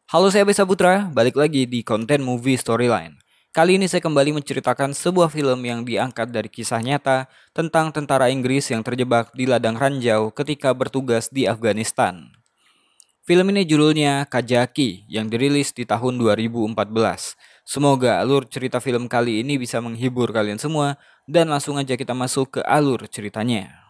Halo, saya Besa Putra, balik lagi di konten movie storyline. Kali ini saya kembali menceritakan sebuah film yang diangkat dari kisah nyata tentang tentara Inggris yang terjebak di ladang ranjau ketika bertugas di Afghanistan. Film ini judulnya Kajaki yang dirilis di tahun 2014. Semoga alur cerita film kali ini bisa menghibur kalian semua dan langsung aja kita masuk ke alur ceritanya.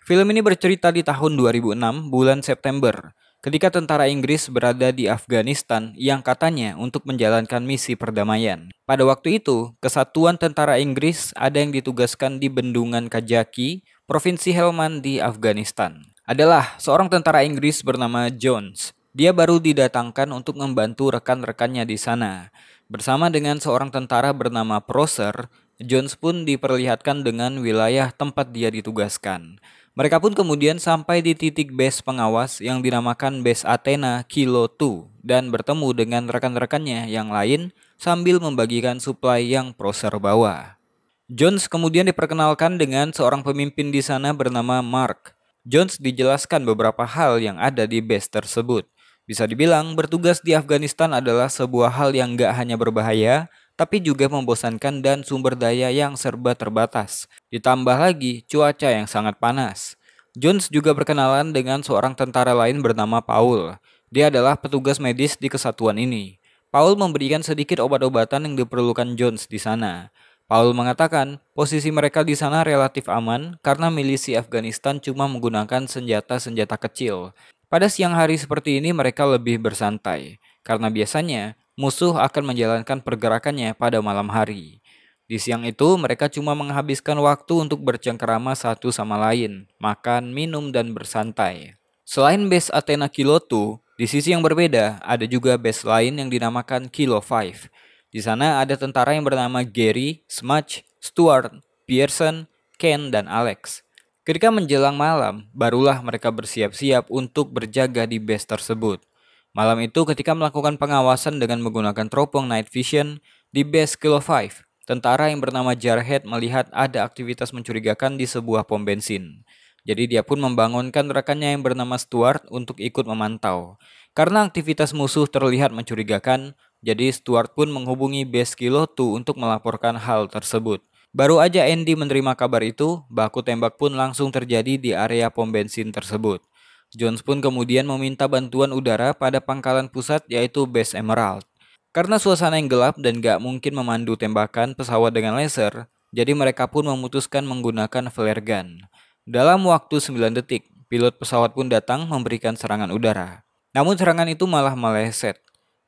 Film ini bercerita di tahun 2006, bulan September, ketika tentara Inggris berada di Afghanistan yang katanya untuk menjalankan misi perdamaian. Pada waktu itu, kesatuan tentara Inggris ada yang ditugaskan di Bendungan Kajaki, Provinsi Helmand di Afghanistan. Adalah seorang tentara Inggris bernama Jones. Dia baru didatangkan untuk membantu rekan-rekannya di sana. Bersama dengan seorang tentara bernama Prosser, Jones pun diperlihatkan dengan wilayah tempat dia ditugaskan. Mereka pun kemudian sampai di titik base pengawas yang dinamakan Base Athena Kilo 2 dan bertemu dengan rekan-rekannya yang lain sambil membagikan suplai yang Prosser bawa. Jones kemudian diperkenalkan dengan seorang pemimpin di sana bernama Mark. Jones dijelaskan beberapa hal yang ada di base tersebut. Bisa dibilang bertugas di Afghanistan adalah sebuah hal yang gak hanya berbahaya, tapi juga membosankan dan sumber daya yang serba terbatas. Ditambah lagi cuaca yang sangat panas. Jones juga berkenalan dengan seorang tentara lain bernama Paul. Dia adalah petugas medis di kesatuan ini. Paul memberikan sedikit obat-obatan yang diperlukan Jones di sana. Paul mengatakan posisi mereka di sana relatif aman karena milisi Afghanistan cuma menggunakan senjata-senjata kecil. Pada siang hari seperti ini mereka lebih bersantai, karena biasanya musuh akan menjalankan pergerakannya pada malam hari. Di siang itu mereka cuma menghabiskan waktu untuk bercengkerama satu sama lain, makan, minum, dan bersantai. Selain base Athena Kilo 2, di sisi yang berbeda ada juga base lain yang dinamakan Kilo 5. Di sana ada tentara yang bernama Gary, Smudge, Stuart, Pearson, Ken, dan Alex. Ketika menjelang malam, barulah mereka bersiap-siap untuk berjaga di base tersebut. Malam itu ketika melakukan pengawasan dengan menggunakan teropong night vision di base Kilo 5, tentara yang bernama Jarhead melihat ada aktivitas mencurigakan di sebuah pom bensin. Jadi dia pun membangunkan rekannya yang bernama Stuart untuk ikut memantau. Karena aktivitas musuh terlihat mencurigakan, jadi Stuart pun menghubungi base Kilo 2 untuk melaporkan hal tersebut. Baru aja Andy menerima kabar itu, baku tembak pun langsung terjadi di area pom bensin tersebut. Jones pun kemudian meminta bantuan udara pada pangkalan pusat yaitu Base Emerald. Karena suasana yang gelap dan gak mungkin memandu tembakan pesawat dengan laser, jadi mereka pun memutuskan menggunakan flare gun. Dalam waktu 9 detik, pilot pesawat pun datang memberikan serangan udara. Namun serangan itu malah meleset.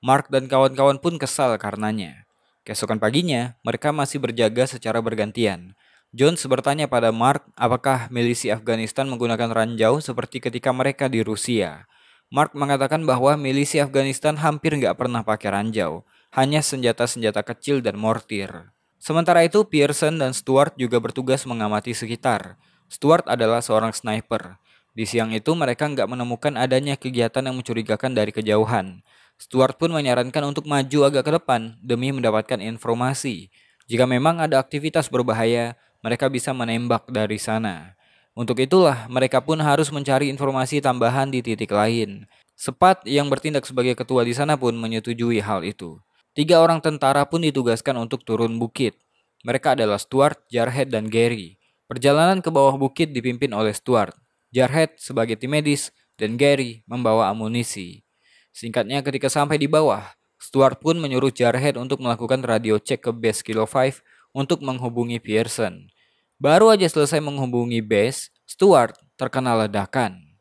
Mark dan kawan-kawan pun kesal karenanya. Keesokan paginya, mereka masih berjaga secara bergantian. Jones bertanya pada Mark apakah milisi Afghanistan menggunakan ranjau seperti ketika mereka di Rusia. Mark mengatakan bahwa milisi Afghanistan hampir nggak pernah pakai ranjau, hanya senjata-senjata kecil dan mortir. Sementara itu, Pearson dan Stuart juga bertugas mengamati sekitar. Stuart adalah seorang sniper. Di siang itu mereka nggak menemukan adanya kegiatan yang mencurigakan dari kejauhan. Stuart pun menyarankan untuk maju agak ke depan demi mendapatkan informasi. Jika memang ada aktivitas berbahaya, mereka bisa menembak dari sana. Untuk itulah, mereka pun harus mencari informasi tambahan di titik lain. Sepat yang bertindak sebagai ketua di sana pun menyetujui hal itu. 3 orang tentara pun ditugaskan untuk turun bukit. Mereka adalah Stuart, Jarhead, dan Gary. Perjalanan ke bawah bukit dipimpin oleh Stuart. Jarhead sebagai tim medis, dan Gary membawa amunisi. Singkatnya ketika sampai di bawah, Stuart pun menyuruh Jarhead untuk melakukan radio cek ke base Kilo 5 untuk menghubungi Pearson. Baru aja selesai menghubungi base, Stuart terkena ledakan.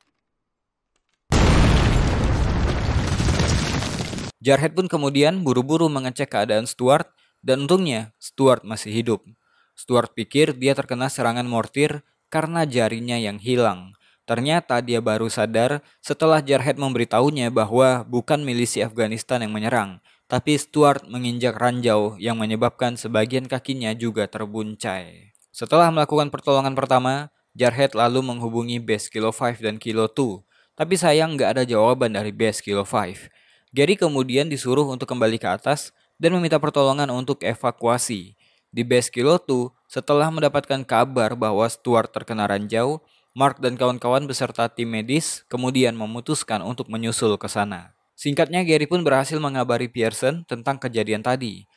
Jarhead pun kemudian buru-buru mengecek keadaan Stuart dan untungnya Stuart masih hidup. Stuart pikir dia terkena serangan mortir karena jarinya yang hilang. Ternyata dia baru sadar setelah Jarhead memberitahunya bahwa bukan milisi Afghanistan yang menyerang, tapi Stuart menginjak ranjau yang menyebabkan sebagian kakinya juga terbuncai. Setelah melakukan pertolongan pertama, Jarhead lalu menghubungi base Kilo 5 dan Kilo 2, tapi sayang nggak ada jawaban dari base Kilo 5. Gary kemudian disuruh untuk kembali ke atas dan meminta pertolongan untuk evakuasi. Di base Kilo 2, setelah mendapatkan kabar bahwa Stuart terkena ranjau, Mark dan kawan-kawan beserta tim medis kemudian memutuskan untuk menyusul ke sana. Singkatnya, Gary pun berhasil mengabari Pearson tentang kejadian tadi.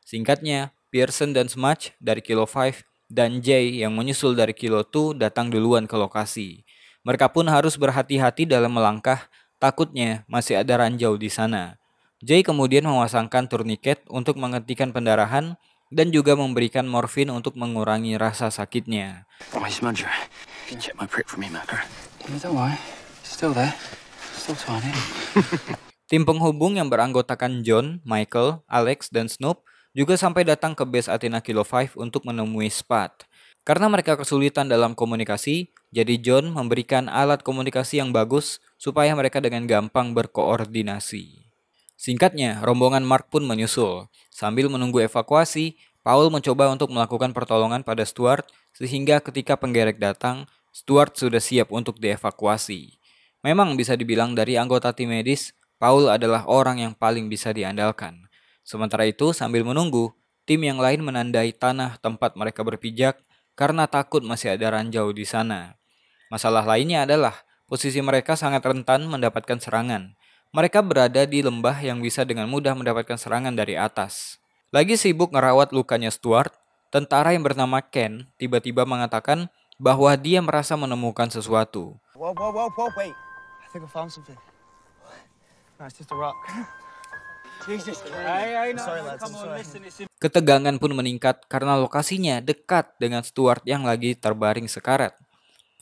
Singkatnya, Pearson dan Smudge dari Kilo 5 dan Jay yang menyusul dari Kilo 2 datang duluan ke lokasi. Mereka pun harus berhati-hati dalam melangkah, takutnya masih ada ranjau di sana. Jay kemudian memasangkan turniket untuk menghentikan pendarahan dan juga memberikan morfin untuk mengurangi rasa sakitnya. Tim penghubung yang beranggotakan John, Michael, Alex, dan Snoop juga sampai datang ke base Athena Kilo 5 untuk menemui Spud. Karena mereka kesulitan dalam komunikasi, jadi John memberikan alat komunikasi yang bagus supaya mereka dengan gampang berkoordinasi. Singkatnya, rombongan Mark pun menyusul. Sambil menunggu evakuasi, Paul mencoba untuk melakukan pertolongan pada Stuart, sehingga ketika penggerek datang, Stuart sudah siap untuk dievakuasi. Memang bisa dibilang dari anggota tim medis, Paul adalah orang yang paling bisa diandalkan. Sementara itu, sambil menunggu, tim yang lain menandai tanah tempat mereka berpijak karena takut masih ada ranjau di sana. Masalah lainnya adalah posisi mereka sangat rentan mendapatkan serangan. Mereka berada di lembah yang bisa dengan mudah mendapatkan serangan dari atas. Lagi sibuk ngerawat lukanya Stuart, tentara yang bernama Ken tiba-tiba mengatakan bahwa dia merasa menemukan sesuatu. Wait. I think I found something. No, it's just a rock. Jesus Christ. Sorry, lads. Ketegangan pun meningkat karena lokasinya dekat dengan Stuart yang lagi terbaring sekarat.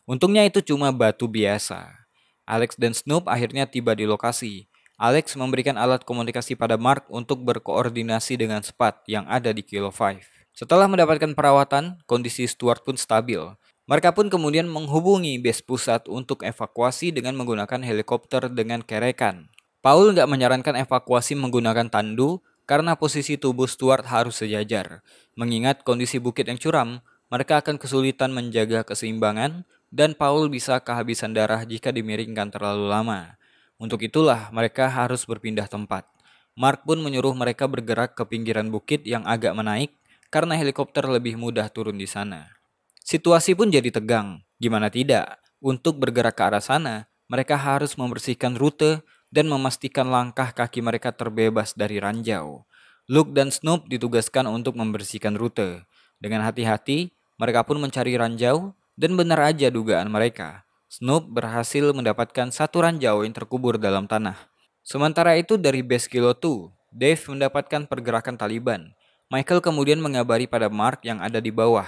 Untungnya itu cuma batu biasa. Alex dan Snoop akhirnya tiba di lokasi. Alex memberikan alat komunikasi pada Mark untuk berkoordinasi dengan Spud yang ada di Kilo 5. Setelah mendapatkan perawatan, kondisi Stuart pun stabil. Mereka pun kemudian menghubungi base pusat untuk evakuasi dengan menggunakan helikopter dengan kerekan. Paul nggak menyarankan evakuasi menggunakan tandu karena posisi tubuh Stuart harus sejajar. Mengingat kondisi bukit yang curam, mereka akan kesulitan menjaga keseimbangan dan Paul bisa kehabisan darah jika dimiringkan terlalu lama. Untuk itulah mereka harus berpindah tempat. Mark pun menyuruh mereka bergerak ke pinggiran bukit yang agak menaik karena helikopter lebih mudah turun di sana. Situasi pun jadi tegang. Gimana tidak? Untuk bergerak ke arah sana, mereka harus membersihkan rute dan memastikan langkah kaki mereka terbebas dari ranjau. Luke dan Snoop ditugaskan untuk membersihkan rute. Dengan hati-hati, mereka pun mencari ranjau dan benar aja dugaan mereka. Snoop berhasil mendapatkan satu ranjau yang terkubur dalam tanah. Sementara itu dari base Kilo 2, Dave mendapatkan pergerakan Taliban. Michael kemudian mengabari pada Mark yang ada di bawah.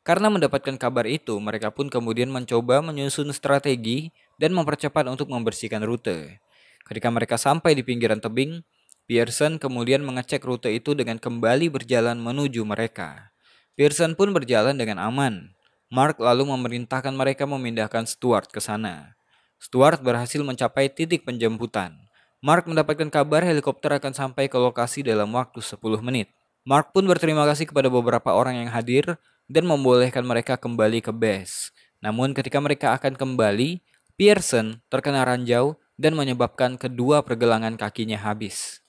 Karena mendapatkan kabar itu, mereka pun kemudian mencoba menyusun strategi dan mempercepat untuk membersihkan rute. Ketika mereka sampai di pinggiran tebing, Pearson kemudian mengecek rute itu dengan kembali berjalan menuju mereka. Pearson pun berjalan dengan aman. Mark lalu memerintahkan mereka memindahkan Stuart ke sana. Stuart berhasil mencapai titik penjemputan. Mark mendapatkan kabar helikopter akan sampai ke lokasi dalam waktu 10 menit. Mark pun berterima kasih kepada beberapa orang yang hadir dan membolehkan mereka kembali ke base. Namun ketika mereka akan kembali, Pearson terkena ranjau dan menyebabkan kedua pergelangan kakinya habis.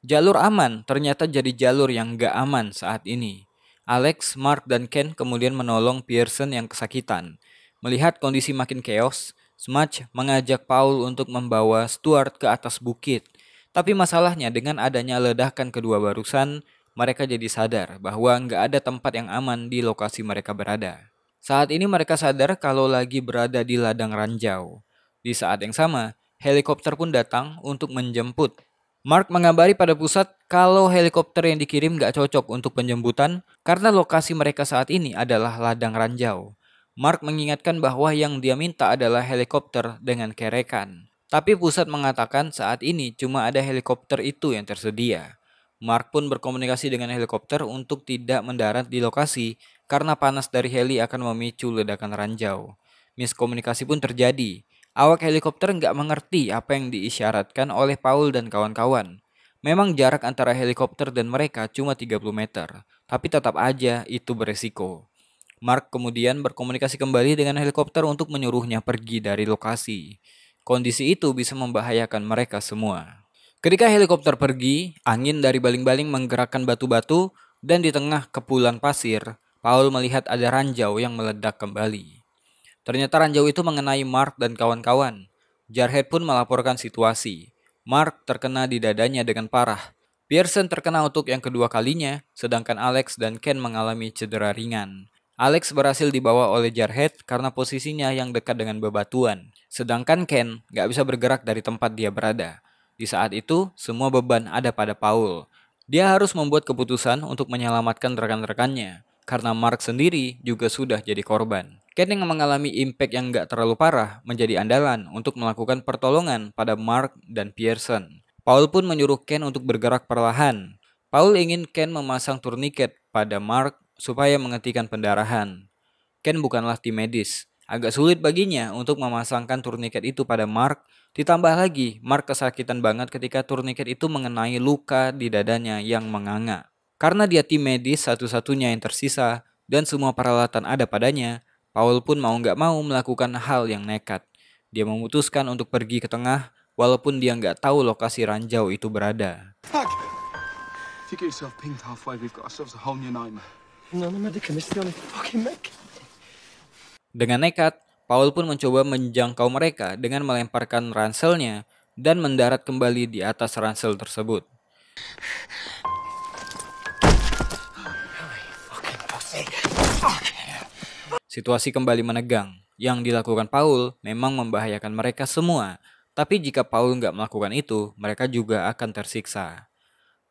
Jalur aman ternyata jadi jalur yang gak aman saat ini. Alex, Mark, dan Ken kemudian menolong Pearson yang kesakitan. Melihat kondisi makin chaos, Smudge mengajak Paul untuk membawa Stuart ke atas bukit. Tapi masalahnya dengan adanya ledakan kedua barusan, mereka jadi sadar bahwa nggak ada tempat yang aman di lokasi mereka berada. Saat ini mereka sadar kalau lagi berada di ladang ranjau. Di saat yang sama, helikopter pun datang untuk menjemput. Mark mengabari pada pusat kalau helikopter yang dikirim gak cocok untuk penjemputan karena lokasi mereka saat ini adalah ladang ranjau. Mark mengingatkan bahwa yang dia minta adalah helikopter dengan kerekan. Tapi pusat mengatakan saat ini cuma ada helikopter itu yang tersedia. Mark pun berkomunikasi dengan helikopter untuk tidak mendarat di lokasi karena panas dari heli akan memicu ledakan ranjau. Miskomunikasi pun terjadi. Awak helikopter nggak mengerti apa yang diisyaratkan oleh Paul dan kawan-kawan. Memang jarak antara helikopter dan mereka cuma 30 meter, tapi tetap aja itu beresiko. Mark kemudian berkomunikasi kembali dengan helikopter untuk menyuruhnya pergi dari lokasi. Kondisi itu bisa membahayakan mereka semua. Ketika helikopter pergi, angin dari baling-baling menggerakkan batu-batu dan di tengah kepulan pasir, Paul melihat ada ranjau yang meledak kembali. Ternyata ranjau itu mengenai Mark dan kawan-kawan. Jarhead pun melaporkan situasi. Mark terkena di dadanya dengan parah. Pearson terkena untuk yang kedua kalinya, sedangkan Alex dan Ken mengalami cedera ringan. Alex berhasil dibawa oleh Jarhead karena posisinya yang dekat dengan bebatuan, sedangkan Ken gak bisa bergerak dari tempat dia berada. Di saat itu, semua beban ada pada Paul. Dia harus membuat keputusan untuk menyelamatkan rekan-rekannya, karena Mark sendiri juga sudah jadi korban. Ken yang mengalami impact yang gak terlalu parah menjadi andalan untuk melakukan pertolongan pada Mark dan Pearson. Paul pun menyuruh Ken untuk bergerak perlahan. Paul ingin Ken memasang turniket pada Mark supaya menghentikan pendarahan. Ken bukanlah tim medis. Agak sulit baginya untuk memasangkan turniket itu pada Mark. Ditambah lagi, Mark kesakitan banget ketika turniket itu mengenai luka di dadanya yang menganga. Karena dia tim medis satu-satunya yang tersisa dan semua peralatan ada padanya, Paul pun mau nggak mau melakukan hal yang nekat. Dia memutuskan untuk pergi ke tengah walaupun dia nggak tahu lokasi ranjau itu berada. Fuck! If you get yourself pinged halfway, we've got ourselves a whole new nightmare. No, no, Medica, this is the only fucking mech. Dengan nekat, Paul pun mencoba menjangkau mereka dengan melemparkan ranselnya dan mendarat kembali di atas ransel tersebut. Situasi kembali menegang. Yang dilakukan Paul memang membahayakan mereka semua. Tapi jika Paul nggak melakukan itu, mereka juga akan tersiksa.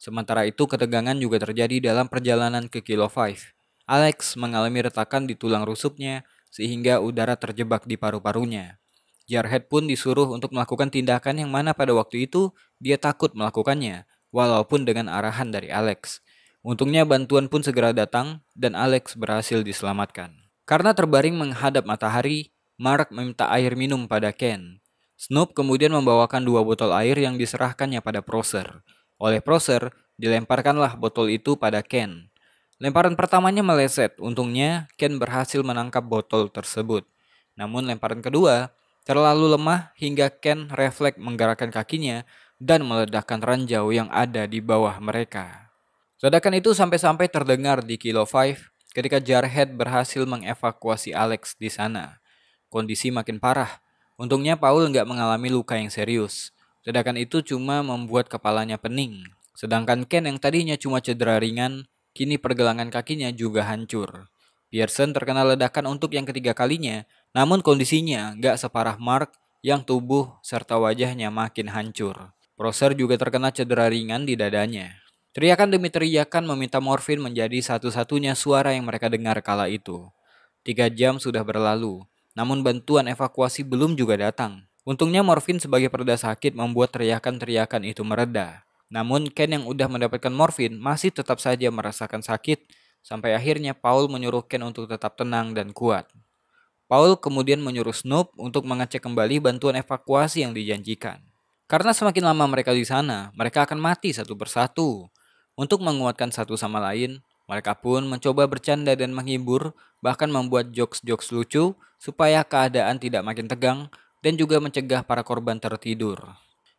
Sementara itu ketegangan juga terjadi dalam perjalanan ke Kilo 5. Alex mengalami retakan di tulang rusuknya sehingga udara terjebak di paru-parunya. Jarhead pun disuruh untuk melakukan tindakan yang mana pada waktu itu dia takut melakukannya, walaupun dengan arahan dari Alex. Untungnya bantuan pun segera datang dan Alex berhasil diselamatkan. Karena terbaring menghadap matahari, Mark meminta air minum pada Ken. Snoop kemudian membawakan 2 botol air yang diserahkannya pada Prosser. Oleh Prosser, dilemparkanlah botol itu pada Ken. Lemparan pertamanya meleset, untungnya Ken berhasil menangkap botol tersebut. Namun lemparan kedua terlalu lemah hingga Ken refleks menggerakkan kakinya dan meledakkan ranjau yang ada di bawah mereka. Ledakan itu sampai-sampai terdengar di Kilo 5 ketika Jarhead berhasil mengevakuasi Alex di sana. Kondisi makin parah. Untungnya Paul nggak mengalami luka yang serius. Ledakan itu cuma membuat kepalanya pening. Sedangkan Ken yang tadinya cuma cedera ringan, kini pergelangan kakinya juga hancur. Pearson terkena ledakan untuk yang ketiga kalinya, namun kondisinya nggak separah Mark yang tubuh serta wajahnya makin hancur. Prosser juga terkena cedera ringan di dadanya. Teriakan demi teriakan meminta morfin menjadi satu-satunya suara yang mereka dengar kala itu. 3 jam sudah berlalu, namun bantuan evakuasi belum juga datang. Untungnya morfin sebagai pereda sakit membuat teriakan-teriakan itu mereda. Namun Ken yang udah mendapatkan morfin masih tetap saja merasakan sakit, sampai akhirnya Paul menyuruh Ken untuk tetap tenang dan kuat. Paul kemudian menyuruh Snoop untuk mengecek kembali bantuan evakuasi yang dijanjikan. Karena semakin lama mereka di sana, mereka akan mati satu persatu. Untuk menguatkan satu sama lain, mereka pun mencoba bercanda dan menghibur, bahkan membuat jokes-jokes lucu supaya keadaan tidak makin tegang dan juga mencegah para korban tertidur.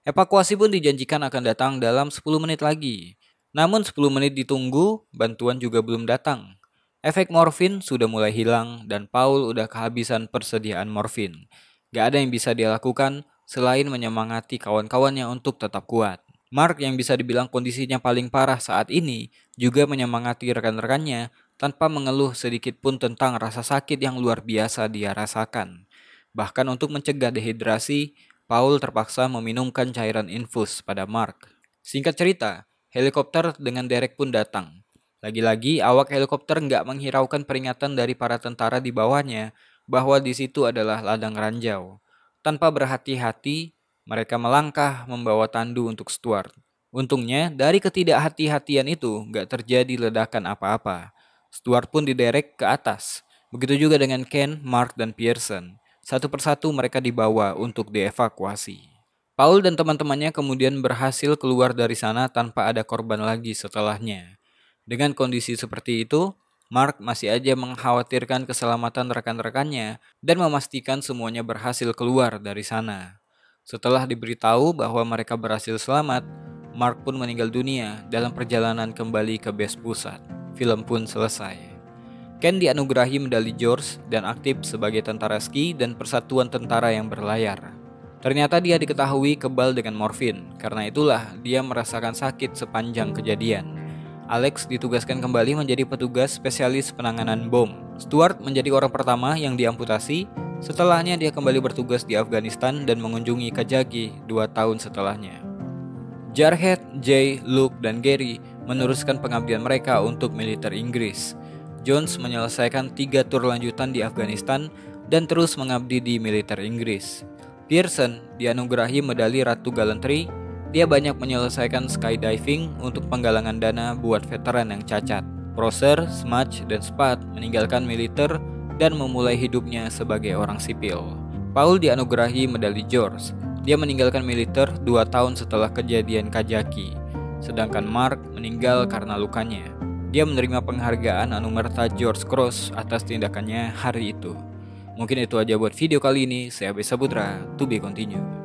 Evakuasi pun dijanjikan akan datang dalam 10 menit lagi. Namun 10 menit ditunggu, bantuan juga belum datang. Efek morfin sudah mulai hilang dan Paul udah kehabisan persediaan morfin. Gak ada yang bisa dia lakukan selain menyemangati kawan-kawannya untuk tetap kuat. Mark yang bisa dibilang kondisinya paling parah saat ini juga menyemangati rekan-rekannya tanpa mengeluh sedikit pun tentang rasa sakit yang luar biasa dia rasakan. Bahkan untuk mencegah dehidrasi, Paul terpaksa meminumkan cairan infus pada Mark. Singkat cerita, helikopter dengan derek pun datang. Lagi-lagi awak helikopter nggak menghiraukan peringatan dari para tentara di bawahnya bahwa di situ adalah ladang ranjau. Tanpa berhati-hati, mereka melangkah membawa tandu untuk Stuart. Untungnya, dari ketidakhati-hatian itu nggak terjadi ledakan apa-apa. Stuart pun diderek ke atas. Begitu juga dengan Ken, Mark, dan Pearson. Satu persatu mereka dibawa untuk dievakuasi. Paul dan teman-temannya kemudian berhasil keluar dari sana tanpa ada korban lagi setelahnya. Dengan kondisi seperti itu, Mark masih aja mengkhawatirkan keselamatan rekan-rekannya dan memastikan semuanya berhasil keluar dari sana. Setelah diberitahu bahwa mereka berhasil selamat, Mark pun meninggal dunia dalam perjalanan kembali ke base pusat. Film pun selesai. Ken dianugerahi medali George dan aktif sebagai tentara ski dan persatuan tentara yang berlayar. Ternyata dia diketahui kebal dengan morfin, karena itulah dia merasakan sakit sepanjang kejadian. Alex ditugaskan kembali menjadi petugas spesialis penanganan bom. Stuart menjadi orang pertama yang diamputasi. Setelahnya dia kembali bertugas di Afghanistan dan mengunjungi Kajaki 2 tahun setelahnya. Jarhead, Jay, Luke, dan Gary meneruskan pengabdian mereka untuk militer Inggris. Jones menyelesaikan 3 tur lanjutan di Afghanistan dan terus mengabdi di militer Inggris. Pearson dianugerahi medali Ratu Gallantry. Dia banyak menyelesaikan skydiving untuk penggalangan dana buat veteran yang cacat. Prosser, Smudge, dan Spud meninggalkan militer dan memulai hidupnya sebagai orang sipil. Paul dianugerahi medali George. Dia meninggalkan militer 2 tahun setelah kejadian Kajaki. Sedangkan Mark meninggal karena lukanya. Dia menerima penghargaan Anumerta George Cross atas tindakannya hari itu. Mungkin itu aja buat video kali ini. Saya Abes Saputra, to be continued.